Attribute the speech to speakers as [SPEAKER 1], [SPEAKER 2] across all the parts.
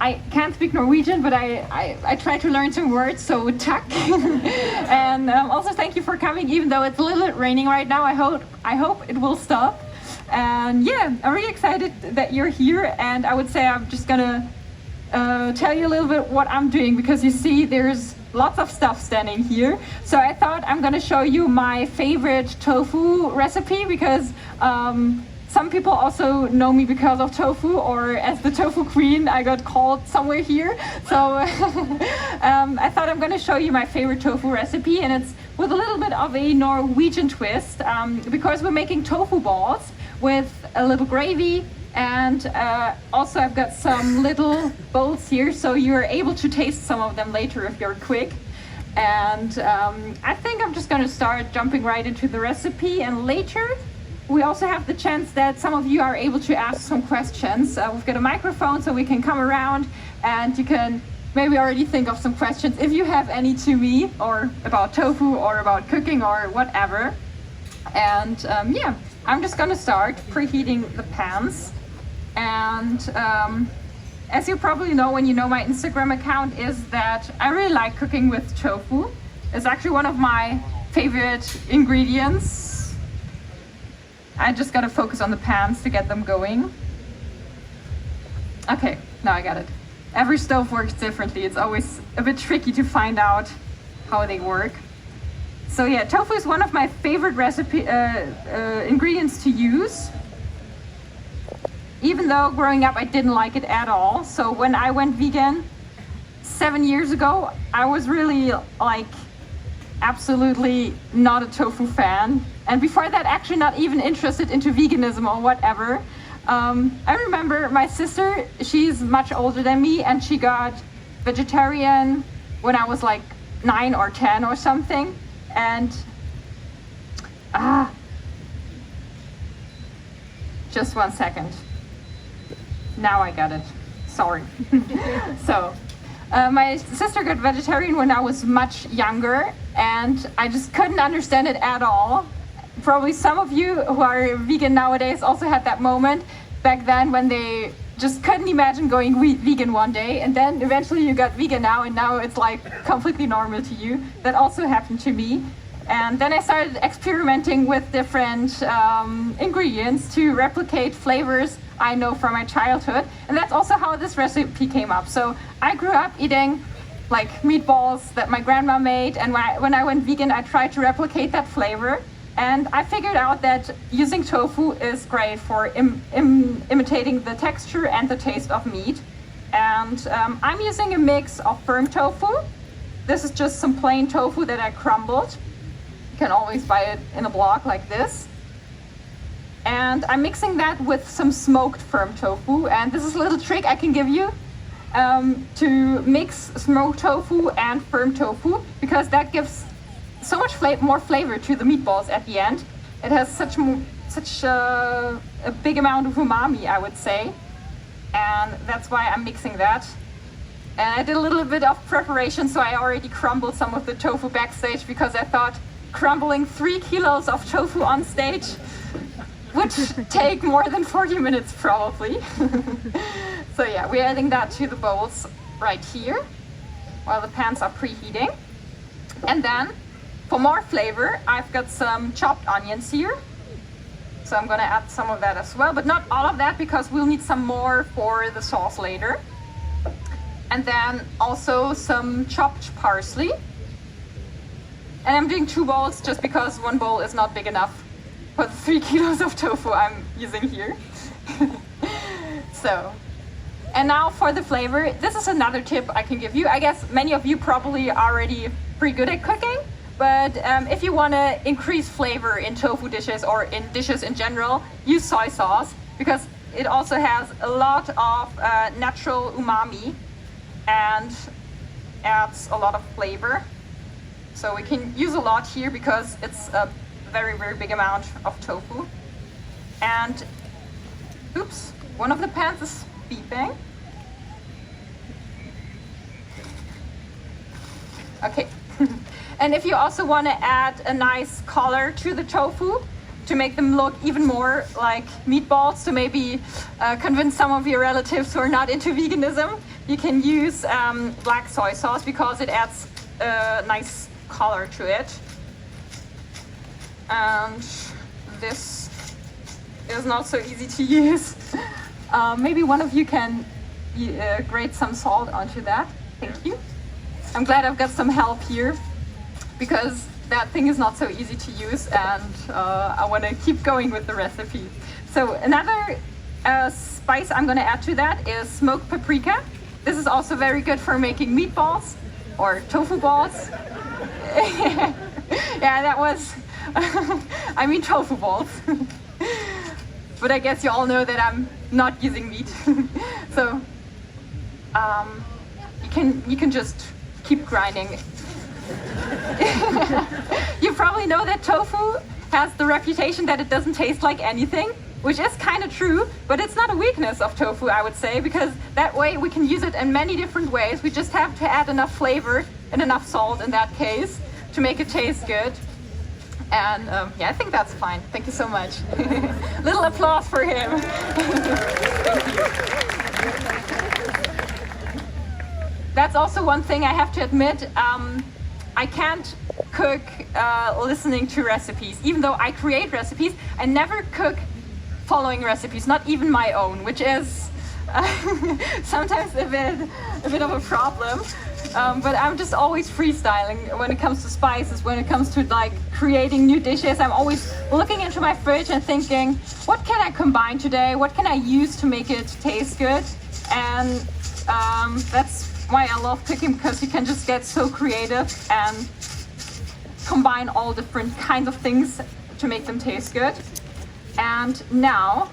[SPEAKER 1] I can't speak Norwegian, but I try to learn some words, so tak. And also thank you for coming, even though it's a little bit raining right now. I hope it will stop. And yeah, I'm really excited that you're here, and I would say I'm just gonna tell you a little bit what I'm doing, because you see there's lots of stuff standing here. So I thought I'm gonna show you my favorite tofu recipe, because some people also know me because of tofu, or as the tofu queen I got called somewhere here. So I thought I'm gonna show you my favorite tofu recipe, and it's with a little bit of a Norwegian twist, because we're making tofu balls with a little gravy. And also I've got some little bowls here, so you're able to taste some of them later if you're quick. And I think I'm just gonna start jumping right into the recipe, and later we also have the chance that some of you are able to ask some questions. We've got a microphone, so we can come around and you can maybe already think of some questions if you have any to me, or about tofu, or about cooking, or whatever. And yeah, I'm just gonna start preheating the pans. And as you probably know when you know my Instagram account, is that I really like cooking with tofu. It's actually one of my favorite ingredients. I just gotta focus on the pans to get them going. Okay, now I got it. Every stove works differently. It's always a bit tricky to find out how they work. So yeah, tofu is one of my favorite ingredients to use. Even though growing up I didn't like it at all. So when I went vegan 7 years ago, I was really like absolutely not a tofu fan. And before that, actually not even interested into veganism or whatever. I remember my sister, she's much older than me, and she got vegetarian when I was like 9 or 10 or something. And just 1 second. Now I got it. Sorry. So, my sister got vegetarian when I was much younger, and I just couldn't understand it at all. Probably some of you who are vegan nowadays also had that moment back then when they just couldn't imagine going vegan one day, and then eventually you got vegan now, and now it's like completely normal to you. That also happened to me. And then I started experimenting with different ingredients to replicate flavors I know from my childhood. And that's also how this recipe came up. So I grew up eating like meatballs that my grandma made, and when I went vegan, I tried to replicate that flavor. And I figured out that using tofu is great for imitating the texture and the taste of meat. And I'm using a mix of firm tofu. This is just some plain tofu that I crumbled. You can always buy it in a block like this. And I'm mixing that with some smoked firm tofu. And this is a little trick I can give you to mix smoked tofu and firm tofu, because that gives so much more flavor to the meatballs at the end. It has such a big amount of umami, I would say. And that's why I'm mixing that. And I did a little bit of preparation, so I already crumbled some of the tofu backstage, because I thought crumbling 3 kilos of tofu on stage would take more than 40 minutes probably. So yeah, we're adding that to the bowls right here while the pans are preheating. And then for more flavor, I've got some chopped onions here. So I'm gonna add some of that as well, but not all of that, because we'll need some more for the sauce later. And then also some chopped parsley. And I'm doing 2 bowls just because 1 bowl is not big enough for the 3 kilos of tofu I'm using here. So, and now for the flavor, this is another tip I can give you. I guess many of you probably are already pretty good at cooking, but if you want to increase flavor in tofu dishes or in dishes in general, use soy sauce, because it also has a lot of natural umami and adds a lot of flavor. So we can use a lot here because it's a very, very big amount of tofu. And oops, one of the pans is beeping. Okay. And if you also want to add a nice color to the tofu to make them look even more like meatballs, to maybe convince some of your relatives who are not into veganism you can use black soy sauce because it adds a nice color to it. And this is not so easy to use. Maybe one of you can grate some salt onto that. Thank you. I'm glad I've got some help here because that thing is not so easy to use, and I want to keep going with the recipe. So another spice I'm going to add to that is smoked paprika. This is also very good for making meatballs or tofu balls. Yeah, that was, I mean tofu balls. But I guess you all know that I'm not using meat. So you can just keep grinding. You probably know that tofu has the reputation that it doesn't taste like anything, which is kind of true, but it's not a weakness of tofu, I would say, because that way we can use it in many different ways. We just have to add enough flavor and enough salt in that case to make it taste good. And yeah, I think that's fine. Thank you so much. Little applause for him. Thank you. That's also one thing I have to admit. I can't cook listening to recipes. Even though I create recipes, I never cook following recipes, not even my own, which is sometimes a bit of a problem. But I'm just always freestyling when it comes to spices, when it comes to like creating new dishes. I'm always looking into my fridge and thinking, what can I combine today? What can I use to make it taste good? And that's why I love cooking, because you can just get so creative and combine all different kinds of things to make them taste good. And now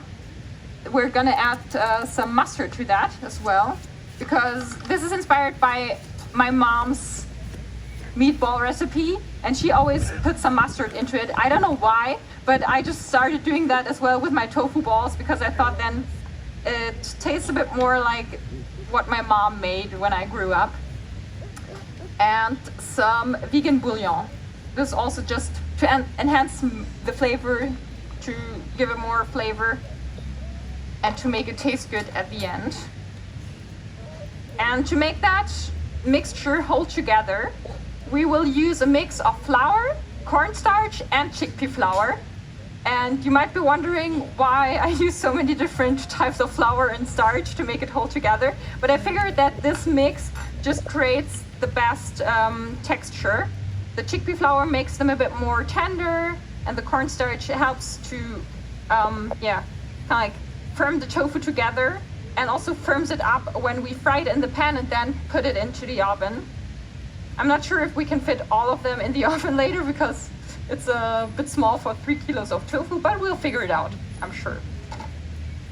[SPEAKER 1] we're gonna add some mustard to that as well, because this is inspired by my mom's meatball recipe, and she always puts some mustard into it. I don't know why, but I just started doing that as well with my tofu balls, because I thought then it tastes a bit more like what my mom made when I grew up. And some vegan bouillon. This is also just to enhance the flavor, to give it more flavor and to make it taste good at the end. And to make that mixture hold together, we will use a mix of flour, cornstarch and chickpea flour. And you might be wondering why I use so many different types of flour and starch to make it hold together. But I figured that this mix just creates the best texture. The chickpea flour makes them a bit more tender, and the cornstarch helps to kind of like firm the tofu together, and also firms it up when we fry it in the pan and then put it into the oven. I'm not sure if we can fit all of them in the oven later, because it's a bit small for 3 kilos of tofu, but we'll figure it out, I'm sure.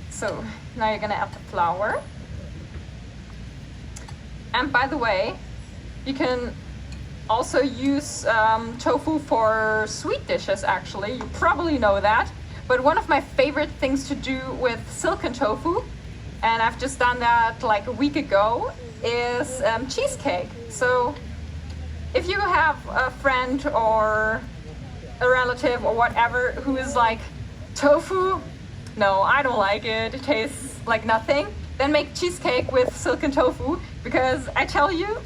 [SPEAKER 1] So now you're gonna add the flour. And by the way, you can also use tofu for sweet dishes, actually. You probably know that. But one of my favorite things to do with silken tofu, and I've just done that like a week ago, is cheesecake. So if you have a friend or a relative or whatever who is like, tofu? No, I don't like it. It tastes like nothing. Then make cheesecake with silken tofu, because I tell you,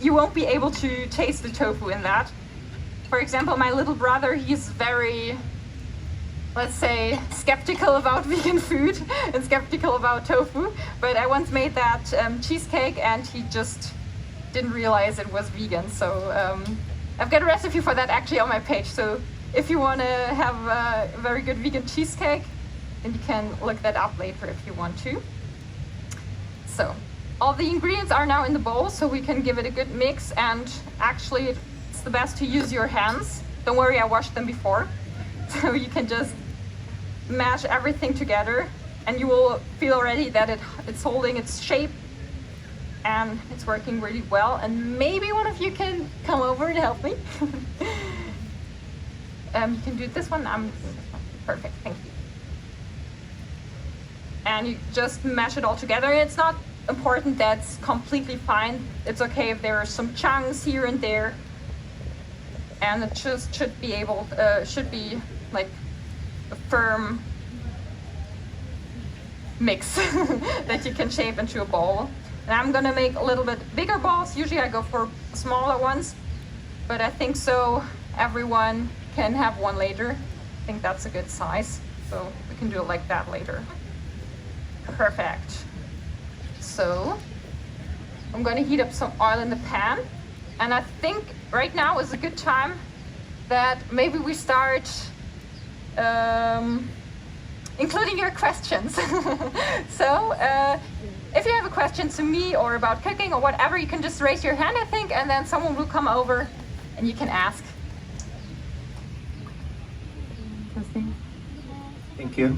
[SPEAKER 1] you won't be able to taste the tofu in that. For example, my little brother, he's very, let's say, skeptical about vegan food and skeptical about tofu. But I once made that cheesecake and he just didn't realize it was vegan. So I've got a recipe for that actually on my page. So if you want to have a very good vegan cheesecake, then you can look that up later if you want to. So all the ingredients are now in the bowl, so we can give it a good mix. And actually it's the best to use your hands. Don't worry, I washed them before. So you can just mash everything together and you will feel already that it's holding its shape and it's working really well. And maybe one of you can come over and help me. You can do this one. I'm doing this one. Perfect, thank you. And you just mash it all together. It's not important that's completely fine. It's okay if there are some chunks here and there. And it just should be like a firm mix that you can shape into a bowl. And I'm gonna make a little bit bigger balls. Usually I go for smaller ones, but I think so everyone can have one later. I think that's a good size. So we can do it like that later. Perfect. So I'm gonna heat up some oil in the pan. And I think right now is a good time that maybe we start including your questions. So if you have a question to me or about cooking or whatever, you can just raise your hand, I think, and then someone will come over and you can ask.
[SPEAKER 2] Thank you.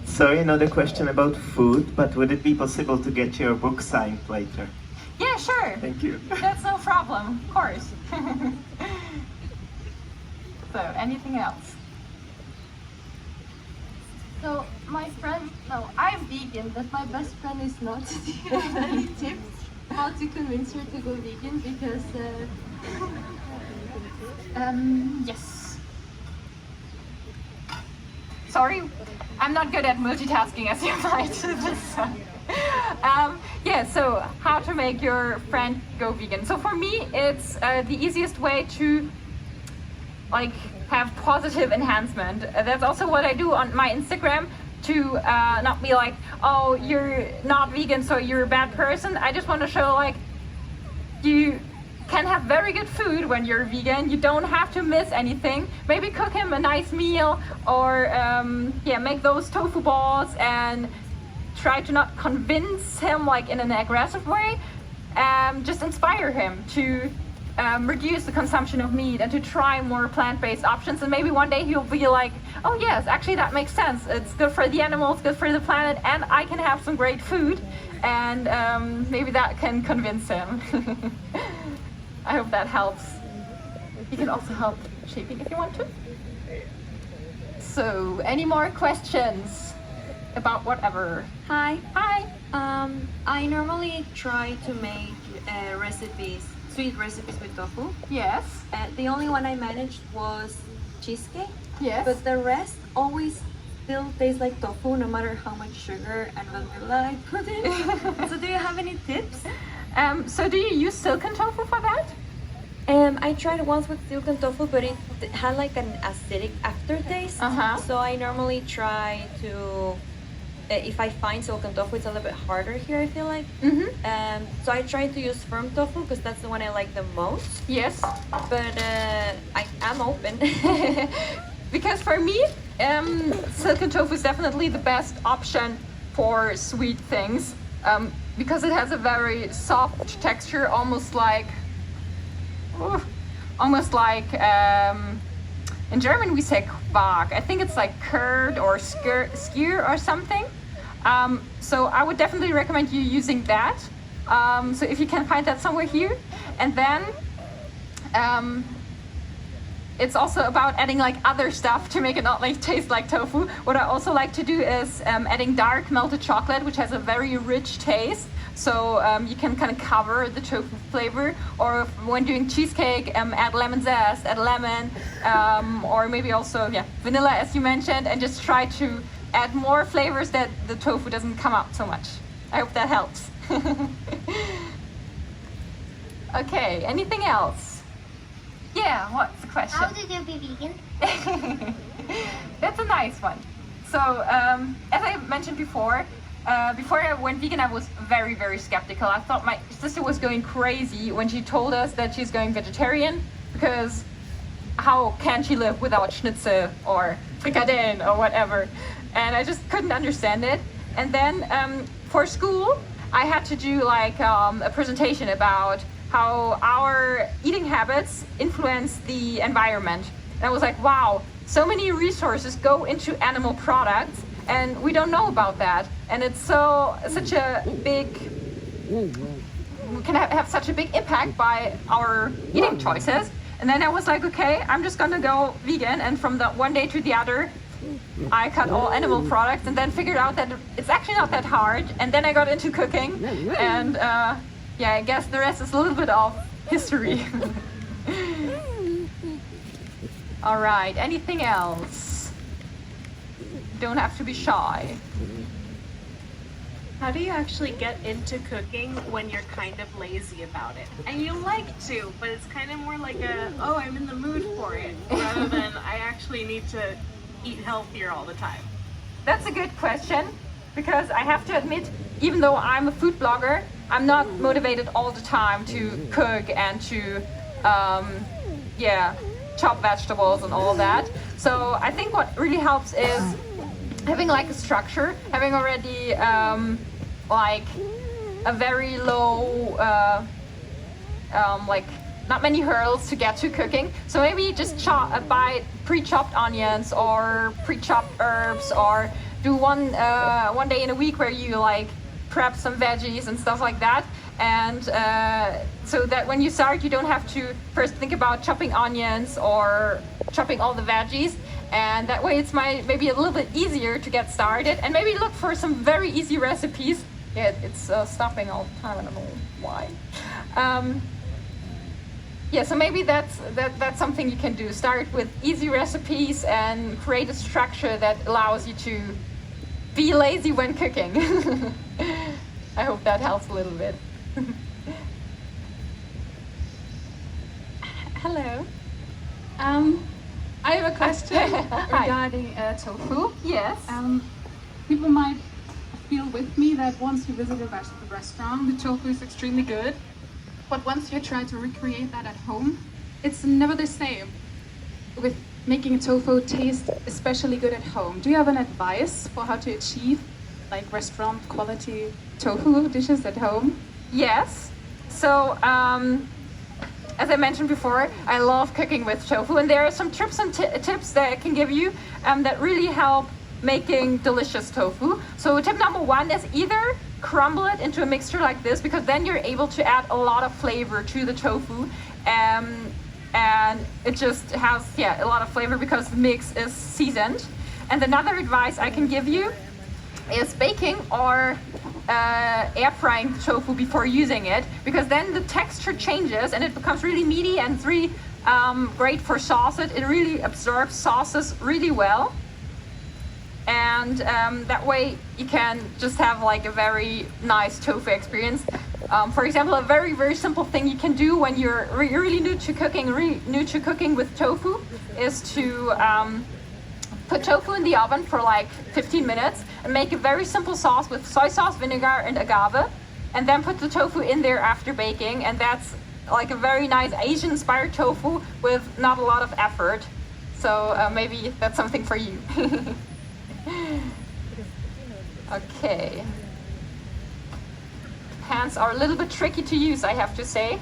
[SPEAKER 2] Sorry, another question about food, but would it be possible to get your book signed later?
[SPEAKER 1] Yeah, sure.
[SPEAKER 2] Thank you.
[SPEAKER 1] That's no problem, of course. So, anything else?
[SPEAKER 3] So my friend, no, I'm vegan, but my best friend is not. Do you have any tips how to convince her to go vegan? Because
[SPEAKER 1] Yes. Sorry, I'm not good at multitasking as you might. Yeah, so how to make your friend go vegan. So for me, it's the easiest way to like have positive enhancement. That's also what I do on my Instagram to not be like, oh, you're not vegan, so you're a bad person. I just want to show like you can have very good food when you're vegan. You don't have to miss anything. Maybe cook him a nice meal or yeah, make those tofu balls and try to not convince him like in an aggressive way. Just inspire him to reduce the consumption of meat and to try more plant-based options, and maybe one day he'll be like, oh yes, actually that makes sense, it's good for the animals, good for the planet, and I can have some great food, and maybe that can convince him. I hope that helps. You can also help shaping if you want to. So, any more questions about whatever?
[SPEAKER 4] Hi.
[SPEAKER 1] Hi.
[SPEAKER 4] I normally try to make sweet recipes with tofu.
[SPEAKER 1] Yes.
[SPEAKER 4] The only one I managed was cheesecake.
[SPEAKER 1] Yes.
[SPEAKER 4] But the rest always still tastes like tofu, no matter how much sugar and vanilla I put in. So do you have any tips?
[SPEAKER 1] So do you use silken tofu for that?
[SPEAKER 4] I tried once with silken tofu, but it had like an acidic aftertaste. So I normally try to, if I find silken tofu, it's a little bit harder here, I feel like. So I try to use firm tofu because that's the one I like the most.
[SPEAKER 1] Yes.
[SPEAKER 4] But I'm open.
[SPEAKER 1] Because for me, silken tofu is definitely the best option for sweet things, because it has a very soft texture, almost like in German we say Quark. I think it's like curd or skyr or something. So I would definitely recommend you using that. So if you can find that somewhere here, and then it's also about adding like other stuff to make it not like taste like tofu. What I also like to do is adding dark melted chocolate, which has a very rich taste. So you can kind of cover the tofu flavor, or when doing cheesecake, add lemon zest, add lemon, or maybe also vanilla, as you mentioned, and just try to add more flavors that the tofu doesn't come out so much. I hope that helps. Okay, anything else? Yeah, what's the question?
[SPEAKER 3] how did you be vegan?
[SPEAKER 1] That's a nice one. So, as I mentioned before I went vegan, I was very, very skeptical. I thought my sister was going crazy when she told us that she's going vegetarian, because how can she live without schnitzel or frikadellen or whatever? And I just couldn't understand it. And then for school, I had to do like a presentation about how our eating habits influence the environment. And I was like, wow, so many resources go into animal products and we don't know about that. And it's such a big, we can have such a big impact by our eating choices. And then I was like, okay, I'm just gonna go vegan. And from the one day to the other, I cut all animal products, and then figured out that it's actually not that hard. And then I got into cooking, and yeah, I guess the rest is a little bit of history. All right, anything else? Don't have to be shy.
[SPEAKER 5] How do you actually get into cooking when you're kind of lazy about it? And you like to, but it's kind of more like oh, I'm in the mood for it, rather than I actually need to eat healthier all the time.
[SPEAKER 1] That's a good question, because I have to admit, even though I'm a food blogger, I'm not motivated all the time to cook and to, chop vegetables and all that. So I think what really helps is having like a structure, having already like a very low, like not many hurdles to get to cooking. So maybe just buy pre-chopped onions or pre-chopped herbs, or do one day in a week where you like prep some veggies and stuff like that. And so that when you start, you don't have to first think about chopping onions or chopping all the veggies. And that way it's maybe a little bit easier to get started, and maybe look for some very easy recipes. Yeah, it's stopping all the time, I don't know why. So maybe that's something you can do. Start with easy recipes and create a structure that allows you to be lazy when cooking. I hope that helps a little bit.
[SPEAKER 6] Hello. I have a question regarding tofu.
[SPEAKER 1] Yes.
[SPEAKER 6] People might feel with me that once you visit a restaurant, the tofu is extremely good. But once you try to recreate that at home, it's never the same. With making tofu taste especially good at home, do you have an advice for how to achieve like restaurant quality tofu dishes at home?
[SPEAKER 1] Yes. So, as I mentioned before, I love cooking with tofu, and there are some tips and tips that I can give you that really help making delicious tofu. So tip number one is either crumble it into a mixture like this, because then you're able to add a lot of flavor to the tofu, and it just has a lot of flavor because the mix is seasoned. And another advice I can give you is baking or air frying the tofu before using it, because then the texture changes and it becomes really meaty, and it's really great for sauces. It really absorbs sauces really well, and that way you can just have like a very nice tofu experience. For example, a very, very simple thing you can do when you're really new to cooking with tofu is to put tofu in the oven for like 15 minutes and make a very simple sauce with soy sauce, vinegar, and agave, and then put the tofu in there after baking, and that's like a very nice Asian-inspired tofu with not a lot of effort. So maybe that's something for you. Okay. Pans are a little bit tricky to use, I have to say.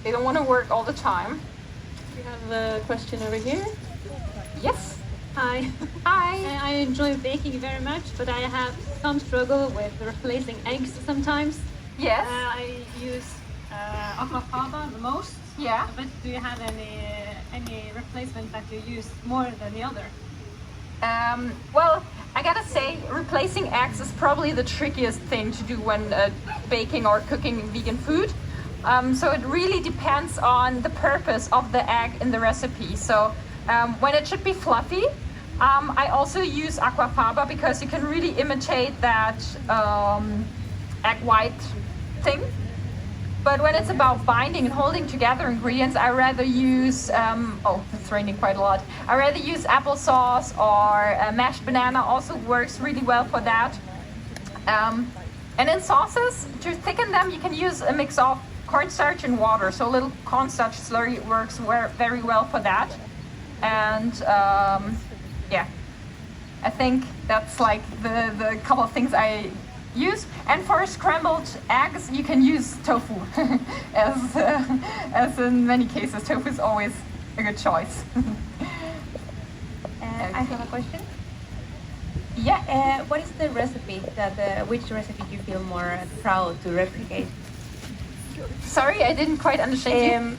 [SPEAKER 1] They don't want to work all the time.
[SPEAKER 7] We have a question over here.
[SPEAKER 1] Yes.
[SPEAKER 7] Hi.
[SPEAKER 1] Hi.
[SPEAKER 7] I enjoy baking very much, but I have some struggle with replacing eggs sometimes.
[SPEAKER 1] Yes.
[SPEAKER 7] I use aquafaba the most.
[SPEAKER 1] Yeah.
[SPEAKER 7] But do you have any replacement that you use more than the other?
[SPEAKER 1] Well, I gotta say, replacing eggs is probably the trickiest thing to do when baking or cooking vegan food. So it really depends on the purpose of the egg in the recipe. So when it should be fluffy, I also use aquafaba because you can really imitate that egg white thing. But when it's about binding and holding together ingredients, I rather use, it's raining quite a lot. I rather use applesauce, or mashed banana also works really well for that. And in sauces, to thicken them, you can use a mix of cornstarch and water. So a little cornstarch slurry works very well for that. And I think that's like the couple of things I use. And for scrambled eggs, you can use tofu. as in many cases, tofu is always a good choice.
[SPEAKER 4] I have a question.
[SPEAKER 1] Yeah.
[SPEAKER 4] What is the recipe which recipe do you feel more proud to replicate?
[SPEAKER 1] Sorry, I didn't quite understand you.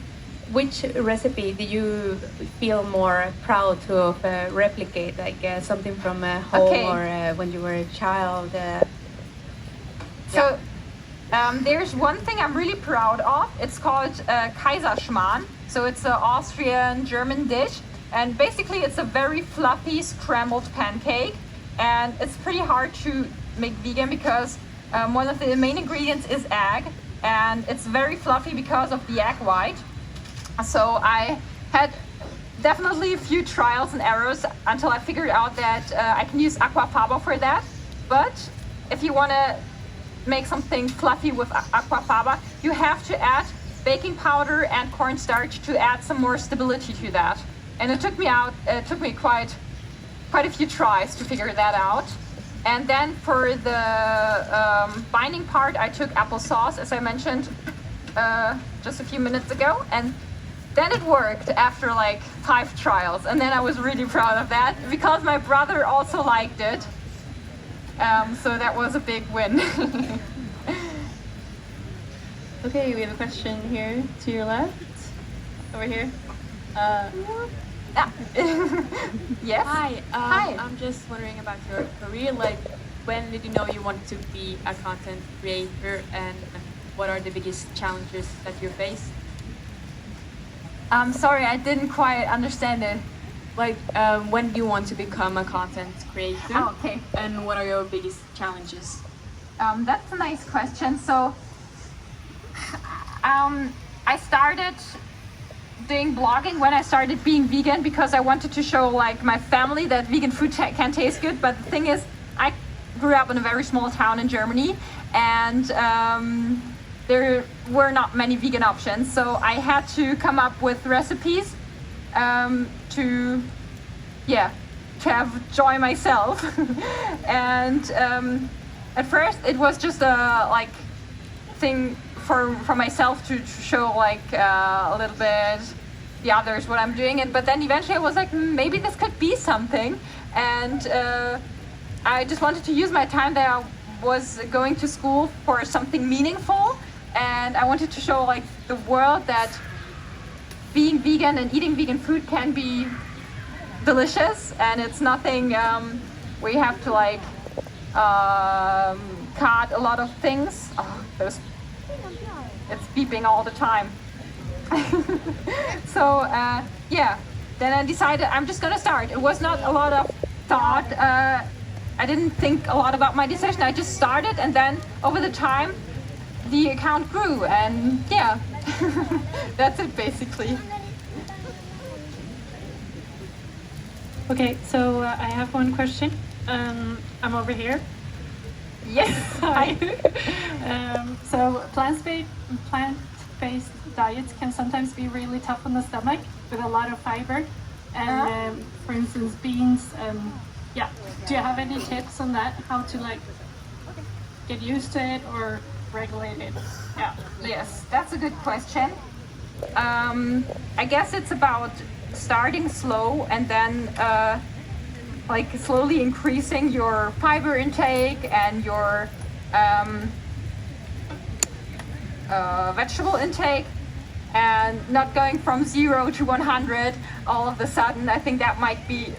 [SPEAKER 4] Which recipe do you feel more proud to replicate? Like something from home, or when you were a child?
[SPEAKER 1] So there's one thing I'm really proud of. It's called Kaiserschmarrn. So it's an Austrian-German dish. And basically it's a very fluffy scrambled pancake. And it's pretty hard to make vegan because one of the main ingredients is egg, and it's very fluffy because of the egg white. So I had definitely a few trials and errors until I figured out that I can use aquafaba for that. But if you want to make something fluffy with aquafaba, you have to add baking powder and cornstarch to add some more stability to that. And it took me quite a few tries to figure that out. And then for the binding part, I took applesauce, as I mentioned just a few minutes ago, and then it worked after like 5 trials, and then I was really proud of that because my brother also liked it. So that was a big win.
[SPEAKER 8] Okay, we have a question here to your left. Over here.
[SPEAKER 1] Yes.
[SPEAKER 8] Hi.
[SPEAKER 1] Hi.
[SPEAKER 8] I'm just wondering about your career. Like, when did you know you wanted to be a content creator, and what are the biggest challenges that you face?
[SPEAKER 1] I'm sorry, I didn't quite understand it.
[SPEAKER 8] Like, when do you want to become a content creator?
[SPEAKER 1] Oh, okay.
[SPEAKER 8] And what are your biggest challenges?
[SPEAKER 1] That's a nice question. So, I started doing blogging when I started being vegan because I wanted to show like my family that vegan food can taste good. But the thing is, I grew up in a very small town in Germany, and there were not many vegan options. So I had to come up with recipes to have joy myself. And at first it was just a like thing for myself to show like a little bit the others what I'm doing, but then eventually I was like, maybe this could be something. And I just wanted to use my time that I was going to school for something meaningful, and I wanted to show like the world that being vegan and eating vegan food can be delicious, and it's nothing where you have to like cut a lot of things. It's beeping all the time. So then I decided I'm just gonna start. It was not a lot of thought. I didn't think a lot about my decision. I just started, and then over the time the account grew, and that's it basically.
[SPEAKER 7] Okay, so I have one question. I'm over here.
[SPEAKER 1] Yes. Hi.
[SPEAKER 7] So plant-based diets can sometimes be really tough on the stomach with a lot of fiber, and for instance beans. Do you have any tips on that? How to like get used to it or regulate it? Yeah.
[SPEAKER 1] Yes, that's a good question. I guess it's about starting slow and then like slowly increasing your fiber intake and your vegetable intake, and not going from 0 to 100 all of a sudden. I think that might be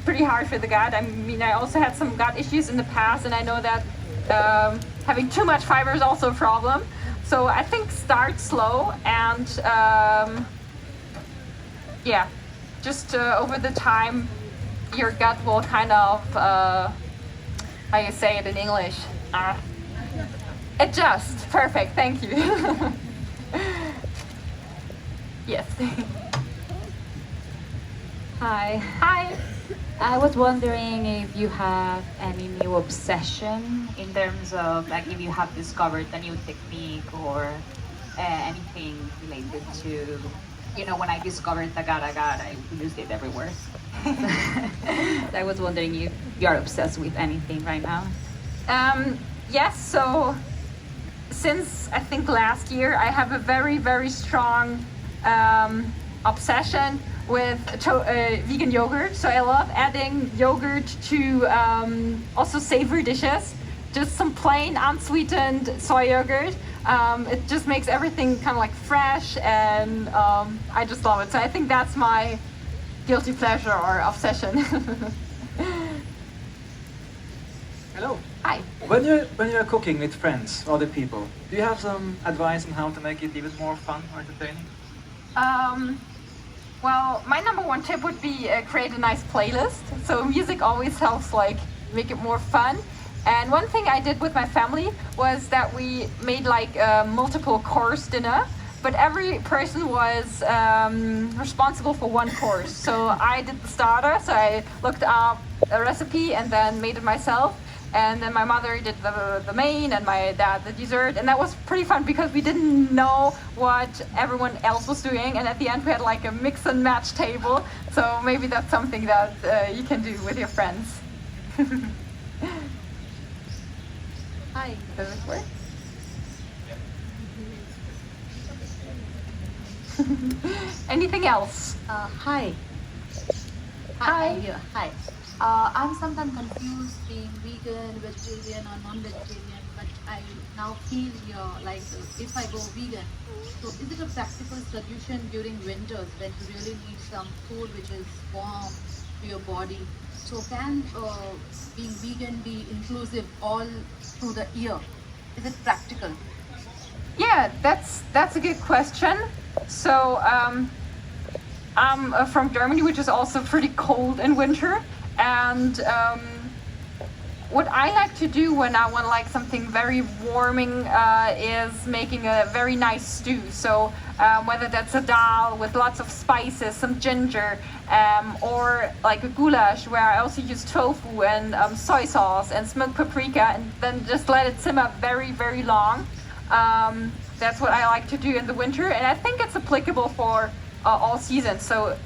[SPEAKER 1] pretty hard for the gut. I mean, I also had some gut issues in the past, and I know that having too much fiber is also a problem. So I think start slow, and just over the time your gut will kind of, how you say it in English? Adjust. Perfect, thank you. Yes.
[SPEAKER 9] Hi.
[SPEAKER 1] Hi.
[SPEAKER 9] I was wondering if you have any new obsession in terms of like if you have discovered a new technique or anything related to, when I discovered the agar-agar, I used it everywhere. I was wondering if you are obsessed with anything right now.
[SPEAKER 1] Yes, so since I think last year I have a very, very strong obsession with vegan yogurt. So I love adding yogurt to also savory dishes. Just some plain unsweetened soy yogurt. It just makes everything kind of like fresh, and I just love it. So I think that's my guilty pleasure or obsession.
[SPEAKER 10] Hello.
[SPEAKER 1] Hi.
[SPEAKER 10] When you're cooking with friends, other people, do you have some advice on how to make it even more fun or entertaining?
[SPEAKER 1] Well, my number one tip would be create a nice playlist. So music always helps like make it more fun. And one thing I did with my family was that we made like a multiple course dinner, but every person was responsible for one course. So I did the starter, so I looked up a recipe and then made it myself. And then my mother did the main and my dad the dessert. And that was pretty fun because we didn't know what everyone else was doing. And at the end we had like a mix and match table. So maybe that's something that you can do with your friends. Hi, does it work? Anything else?
[SPEAKER 11] Hi.
[SPEAKER 1] Hi.
[SPEAKER 11] Hi. I'm sometimes confused being vegan, vegetarian, or non-vegetarian, but I now feel like if I go vegan, so is it a practical solution during winters when you really need some food which is warm to your body? So can being vegan be inclusive all through the year? Is it practical?
[SPEAKER 1] Yeah, that's a good question. So I'm from Germany, which is also pretty cold in winter, and what I like to do when I want like something very warming is making a very nice stew. So whether that's a dal with lots of spices, some ginger, or like a goulash where I also use tofu and soy sauce and smoked paprika, and then just let it simmer very, very long. That's what I like to do in the winter, and I think it's applicable for all seasons. So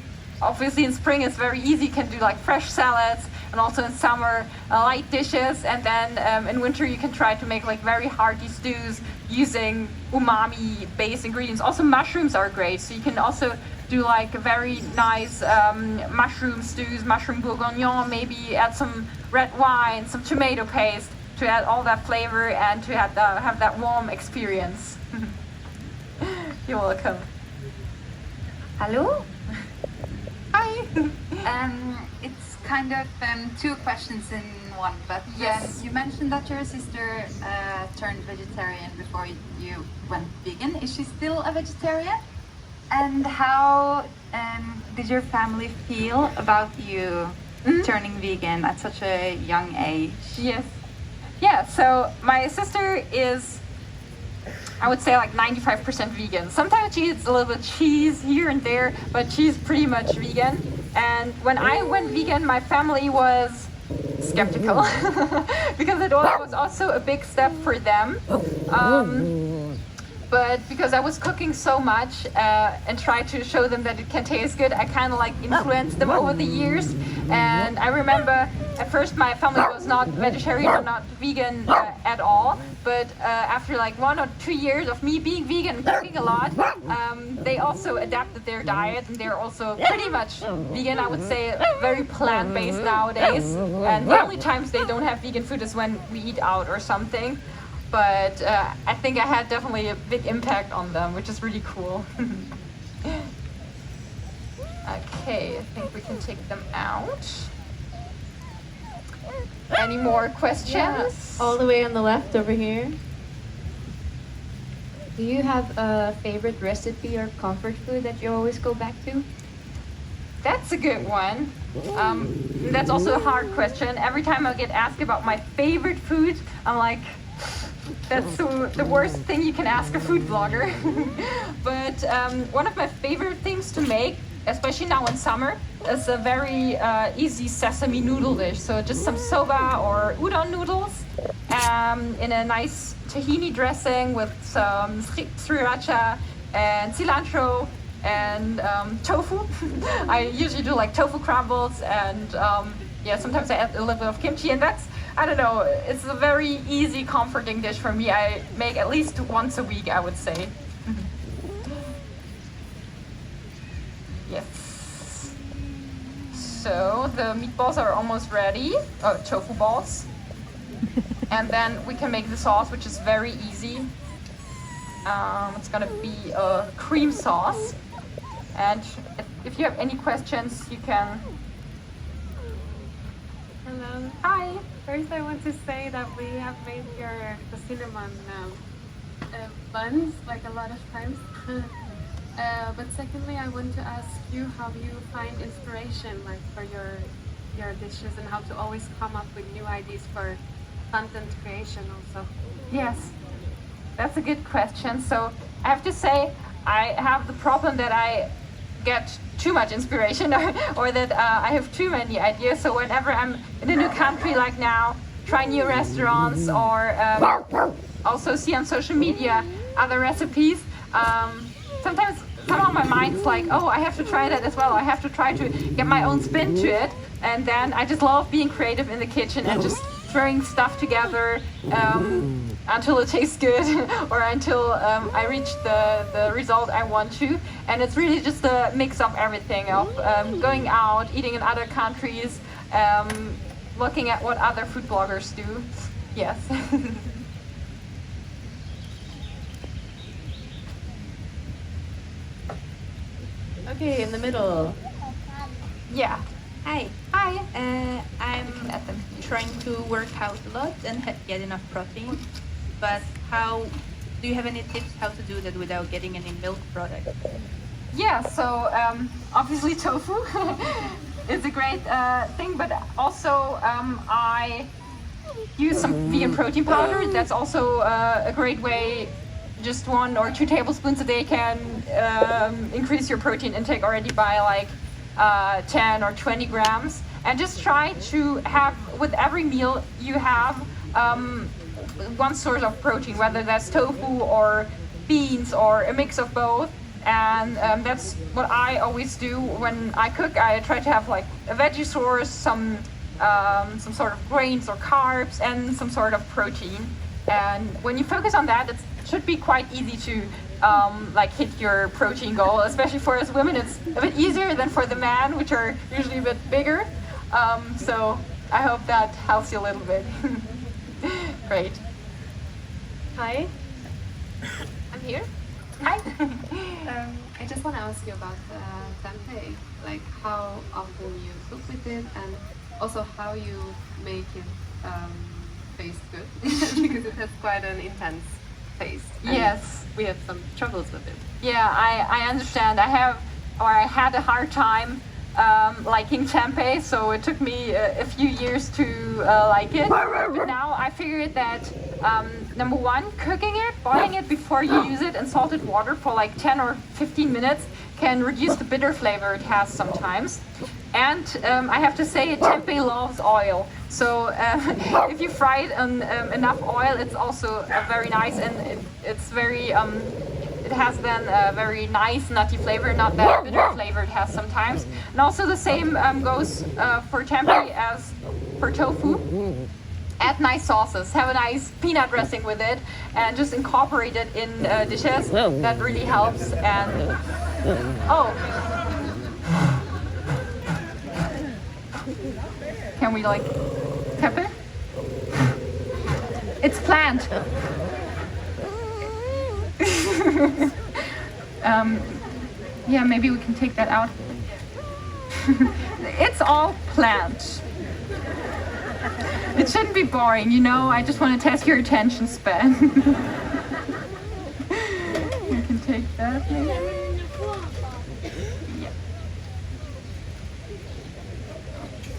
[SPEAKER 1] obviously in spring it's very easy, you can do like fresh salads, and also in summer light dishes, and then in winter you can try to make like very hearty stews using umami based ingredients. Also mushrooms are great, so you can also do like a very nice mushroom stews, mushroom bourguignon, maybe add some red wine, some tomato paste to add all that flavor and to have that warm experience. You're welcome.
[SPEAKER 12] Hello.
[SPEAKER 1] Hi.
[SPEAKER 12] It's kind of two questions in one, but
[SPEAKER 1] yes.
[SPEAKER 12] You mentioned that your sister turned vegetarian before you went vegan. Is she still a vegetarian? And how did your family feel about you turning vegan at such a young age?
[SPEAKER 1] Yes. Yeah, so my sister is, I would say, like 95% vegan. Sometimes she eats a little bit of cheese here and there, but she's pretty much vegan. And when I went vegan, my family was skeptical because it was also a big step for them. But because I was cooking so much and tried to show them that it can taste good, I kind of like influenced them over the years. And I remember at first my family was not vegetarian or not vegan at all. But after like 1 or 2 years of me being vegan and cooking a lot, they also adapted their diet, and they're also pretty much vegan. I would say very plant-based nowadays. And the only times they don't have vegan food is when we eat out or something. But I think I had definitely a big impact on them, which is really cool. Okay, I think we can take them out. Any more questions?
[SPEAKER 13] Yeah, all the way on the left over here. Do you have a favorite recipe or comfort food that you always go back to?
[SPEAKER 1] That's a good one. That's also a hard question. Every time I get asked about my favorite food, I'm like, that's the worst thing you can ask a food blogger. But one of my favorite things to make, especially now in summer, is a very easy sesame noodle dish. So just some soba or udon noodles in a nice tahini dressing with some sriracha and cilantro and tofu. I usually do like tofu crumbles, and yeah, sometimes I add a little bit of kimchi, and that's, I don't know, it's a very easy, comforting dish for me. I make at least once a week, I would say. Yes. So the meatballs are almost ready. Oh, tofu balls. And then we can make the sauce, which is very easy. It's gonna be a cream sauce. And if you have any questions, you can.
[SPEAKER 7] Hello.
[SPEAKER 1] Hi.
[SPEAKER 7] First, I want to say that we have made the cinnamon buns like a lot of times. But secondly, I want to ask you how you find inspiration like for your dishes, and how to always come up with new ideas for
[SPEAKER 5] content creation also?
[SPEAKER 1] Yes, that's a good question. So I have to say I have the problem that I get too much inspiration or that I have too many ideas. So whenever I'm in a new country like now, try new restaurants or also see on social media other recipes, sometimes somehow my mind's like, oh, I have to try that as well. I have to try to get my own spin to it. And then I just love being creative in the kitchen and just throwing stuff together until it tastes good or until I reach the result I want to. And it's really just a mix of everything, of going out, eating in other countries, looking at what other food bloggers do. Yes.
[SPEAKER 14] Okay, in the middle.
[SPEAKER 1] Yeah.
[SPEAKER 14] Hi.
[SPEAKER 1] Hi.
[SPEAKER 14] I'm trying to work out a lot and get enough protein, but how do you have any tips how to do that without getting any milk products?
[SPEAKER 1] Yeah, so obviously tofu is a great thing, but also I use some vegan protein powder. That's also a great way. Just 1 or 2 tablespoons a day can increase your protein intake already by like 10 or 20 grams. And just try to have, with every meal you have, one source of protein, whether that's tofu or beans or a mix of both. And that's what I always do when I cook. I try to have like a veggie source, some sort of grains or carbs, and some sort of protein. And when you focus on that, it should be quite easy to like hit your protein goal. Especially for us women, it's a bit easier than for the men, which are usually a bit bigger. So I hope that helps you a little bit. Great.
[SPEAKER 14] Hi.
[SPEAKER 1] I'm here. Hi.
[SPEAKER 15] I just want to ask you about tempeh, like how often you cook with it, and also how you make it taste good, because it has quite an intense taste.
[SPEAKER 1] Yes.
[SPEAKER 15] We have some troubles with it.
[SPEAKER 1] Yeah, I understand. I had a hard time liking tempeh, so it took me a few years to like it. But now I figured that number one, cooking it, boiling it before you use it in salted water for like 10 or 15 minutes can reduce the bitter flavor it has sometimes. And I have to say, tempeh loves oil. So if you fry it in enough oil, it's also very nice, and it's very it has then a very nice nutty flavor, not that bitter flavor it has sometimes. And also the same goes for tempeh as for tofu. Add nice sauces, have a nice peanut dressing with it, and just incorporate it in dishes. That really helps. And oh, can we like pepper? It's planned. Yeah, maybe we can take that out. It's all planned. It shouldn't be boring, you know? I just want to test your attention span. You can take that maybe. Yeah.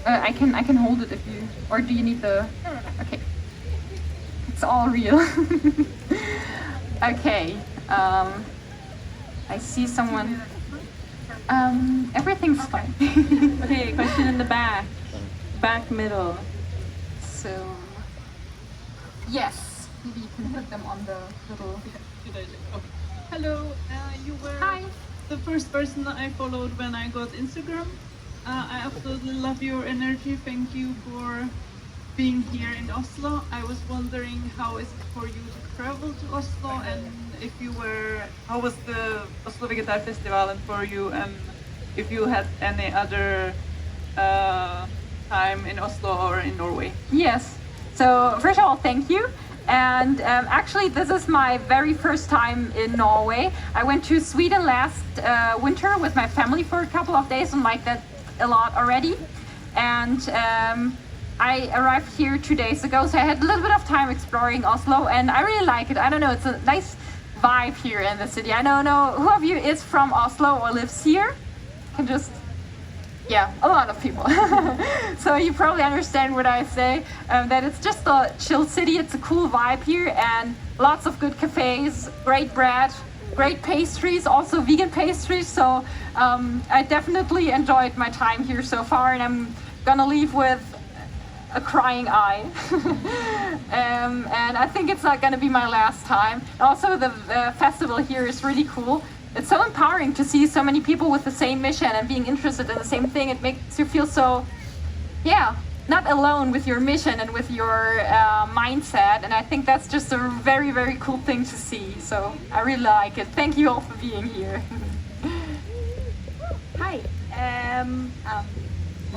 [SPEAKER 1] I can hold it if you, or do you need the, okay. It's all real. Okay, I see someone, everything's fine.
[SPEAKER 14] Okay, question in the back middle.
[SPEAKER 1] So, yes, maybe you can put them on the little...
[SPEAKER 16] Hello, you were the first person that I followed when I got Instagram. I absolutely love your energy. Thank you for being here in Oslo. I was wondering how is it for you to travel to Oslo, and if you were, how was the Oslo Vegetarfestival for you, and if you had any other time in Oslo or in Norway?
[SPEAKER 1] Yes. So first of all, thank you. And actually, this is my very first time in Norway. I went to Sweden last winter with my family for a couple of days and liked that a lot already. And I arrived here 2 days ago, so I had a little bit of time exploring Oslo, and I really like it. I don't know, it's a nice vibe here in the city. I don't know who of you is from Oslo or lives here. Can just yeah, a lot of people. So you probably understand what I say, that it's just a chill city. It's a cool vibe here and lots of good cafes, great bread, great pastries, also vegan pastries. So I definitely enjoyed my time here so far, and I'm gonna leave with a crying eye. And I think it's not gonna be my last time. Also, the festival here is really cool. It's so empowering to see so many people with the same mission and being interested in the same thing. It makes you feel so, yeah, not alone with your mission and with your mindset. And I think that's just a very, very cool thing to see. So I really like it. Thank you all for being here.
[SPEAKER 17] Hi.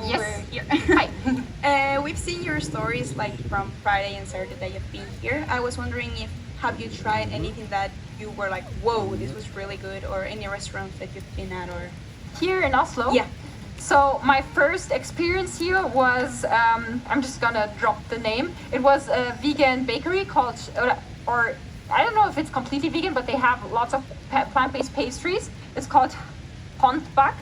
[SPEAKER 1] Yes.
[SPEAKER 17] We're here. Hi. We've seen your stories like from Friday and Saturday that you've been here. I was wondering if have you tried anything that you were like, whoa, this was really good, or any restaurants that you've been at, or
[SPEAKER 1] here in Oslo?
[SPEAKER 17] Yeah.
[SPEAKER 1] So my first experience here was, I'm just gonna drop the name. It was a vegan bakery called, or I don't know if it's completely vegan, but they have lots of plant-based pastries. It's called Leinenbach.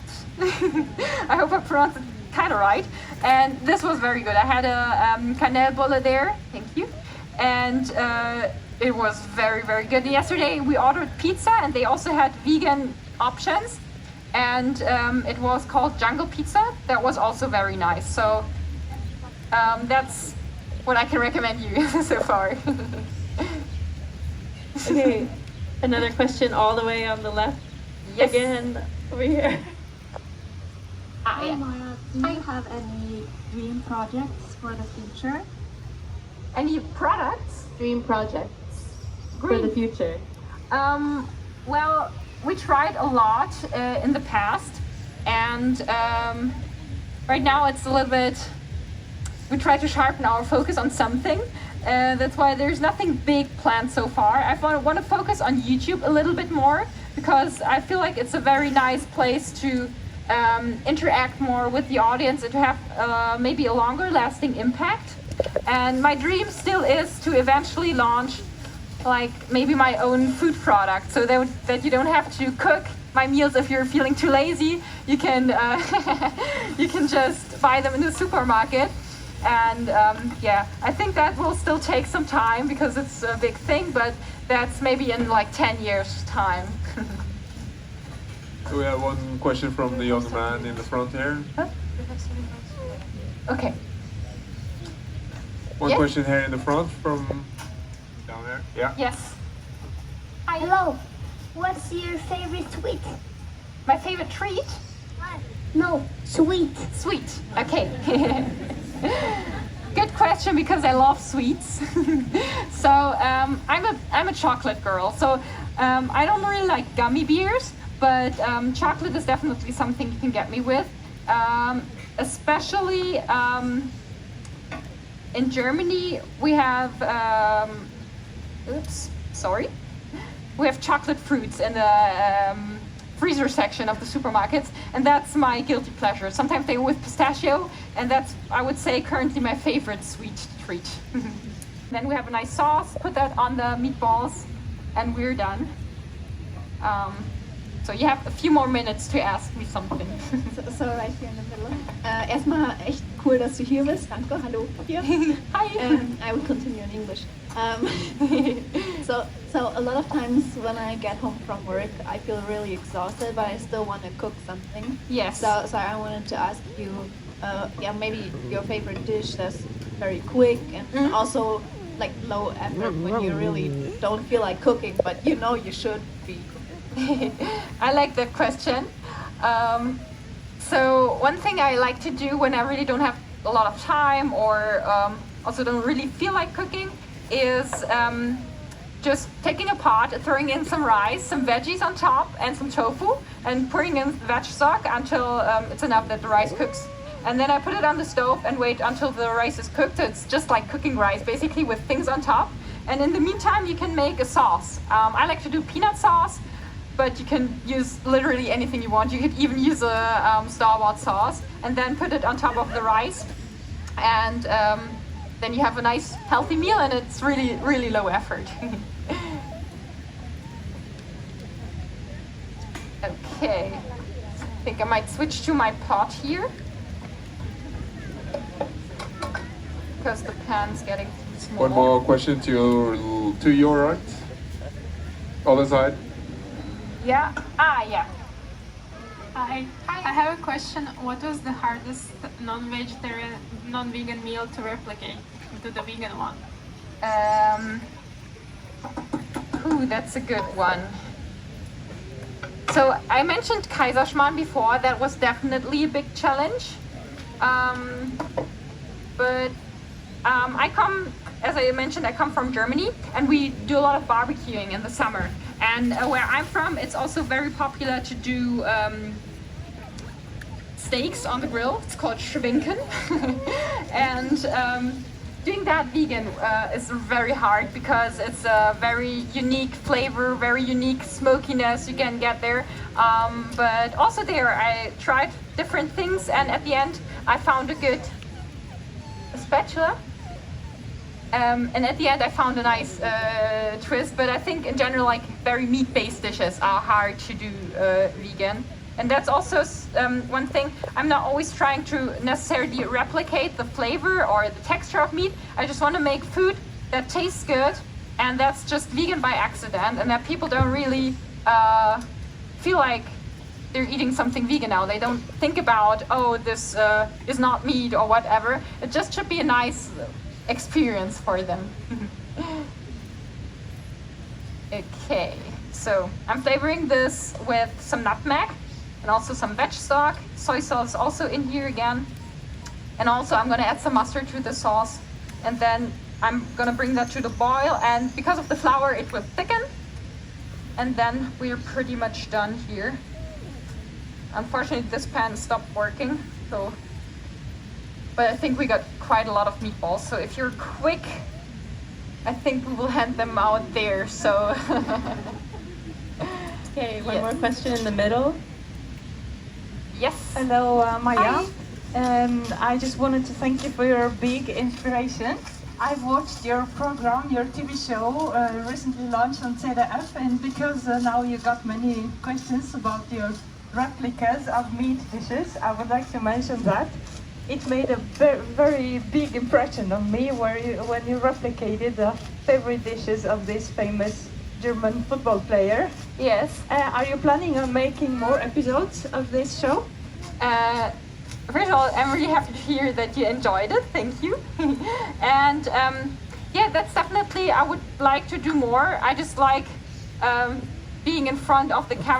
[SPEAKER 1] I hope I pronounced it kind of right. And this was very good. I had a kanelbolle there, thank you. And it was very, very good. Yesterday we ordered pizza and they also had vegan options. And it was called Jungle Pizza. That was also very nice. So that's what I can recommend you so far.
[SPEAKER 18] Okay, another question all the way on the left.
[SPEAKER 1] Yes.
[SPEAKER 18] Again, over here.
[SPEAKER 19] Hi Mara, do you have any dream projects for the future?
[SPEAKER 1] Any products?
[SPEAKER 19] Dream projects for the future.
[SPEAKER 1] Well, we tried a lot in the past, and right now it's a little bit, we try to sharpen our focus on something. That's why there's nothing big planned so far. I want to focus on YouTube a little bit more, because I feel like it's a very nice place to interact more with the audience and to have maybe a longer lasting impact. And my dream still is to eventually launch like maybe my own food product, so that you don't have to cook my meals if you're feeling too lazy. You can you can just buy them in the supermarket. And yeah, I think that will still take some time because it's a big thing, but that's maybe in like 10 years time.
[SPEAKER 20] We have one question from the young man in the front here.
[SPEAKER 1] Huh? Okay.
[SPEAKER 20] One question here in the front from down there. Yeah.
[SPEAKER 1] Yes.
[SPEAKER 21] Hi. Hello. What's your favorite sweet?
[SPEAKER 1] My favorite treat?
[SPEAKER 21] No, sweet.
[SPEAKER 1] Sweet. Okay. Good question, because I love sweets. So I'm a chocolate girl. So I don't really like gummy beers, but chocolate is definitely something you can get me with. Especially in Germany, we have we have chocolate fruits in the freezer section of the supermarkets, and that's my guilty pleasure. Sometimes they go with pistachio, and that's, I would say, currently my favorite sweet treat. Then we have a nice sauce, put that on the meatballs, and we're done. So you have a few more minutes to ask me something.
[SPEAKER 19] So right here in the middle. Erstmal echt cool, dass du hier bist. Danke, hallo hier.
[SPEAKER 1] Hi.
[SPEAKER 19] I will continue in English. So a lot of times when I get home from work, I feel really exhausted, but I still want to cook something.
[SPEAKER 1] Yes.
[SPEAKER 19] So I wanted to ask you, yeah, maybe your favorite dish that's very quick and also like low effort when you really don't feel like cooking, but you know you should be.
[SPEAKER 1] I like that question. So one thing I like to do when I really don't have a lot of time, or also don't really feel like cooking, is just taking a pot, throwing in some rice, some veggies on top, and some tofu, and putting in veg stock until it's enough that the rice cooks. And then I put it on the stove and wait until the rice is cooked. So it's just like cooking rice, basically, with things on top. And in the meantime, you can make a sauce. I like to do peanut sauce, but you can use literally anything you want. You could even use a store-bought sauce, and then put it on top of the rice. And then you have a nice healthy meal, and it's really, really low effort. Okay. I think I might switch to my pot here. Because the pan's getting too small.
[SPEAKER 20] One more question to your right. Other side.
[SPEAKER 1] Yeah. Yeah.
[SPEAKER 7] Hi. I have a question. What was the hardest non-vegetarian, non-vegan meal to replicate into the vegan one?
[SPEAKER 1] That's a good one. So I mentioned Kaiserschmarrn before. That was definitely a big challenge. But as I mentioned, I come from Germany, and we do a lot of barbecuing in the summer. And where I'm from, it's also very popular to do steaks on the grill. It's called Schwinken. And doing that vegan is very hard because it's a very unique flavor, very unique smokiness you can get there. But also there, I tried different things, and at the end, I found a good spatula. And at the end, I found a nice twist. But I think in general, like very meat-based dishes are hard to do vegan. And that's also one thing. I'm not always trying to necessarily replicate the flavor or the texture of meat. I just want to make food that tastes good, and that's just vegan by accident, and that people don't really feel like they're eating something vegan now. They don't think about, oh, this is not meat or whatever. It just should be a nice experience for them. Okay, so I'm flavoring this with some nutmeg and also some veg stock. Soy sauce also in here again. And also I'm gonna add some mustard to the sauce. And then I'm gonna bring that to the boil, and because of the flour it will thicken. And then we're pretty much done here. Unfortunately this pan stopped working, but I think we got quite a lot of meatballs. So if you're quick, I think we will hand them out there, so.
[SPEAKER 18] Okay, one more question in the middle.
[SPEAKER 1] Yes.
[SPEAKER 2] Hello, Maya. I just wanted to thank you for your big inspiration. I've watched your program, your TV show, recently launched on ZDF, and because now you got many questions about your replicas of meat dishes, I would like to mention that it made a very big impression on me when you replicated the favorite dishes of this famous German football player.
[SPEAKER 1] Yes.
[SPEAKER 2] Are you planning on making more episodes of this show?
[SPEAKER 1] First of all, I'm really happy to hear that you enjoyed it. Thank you. And yeah, that's definitely, I would like to do more. I just like being in front of the camera.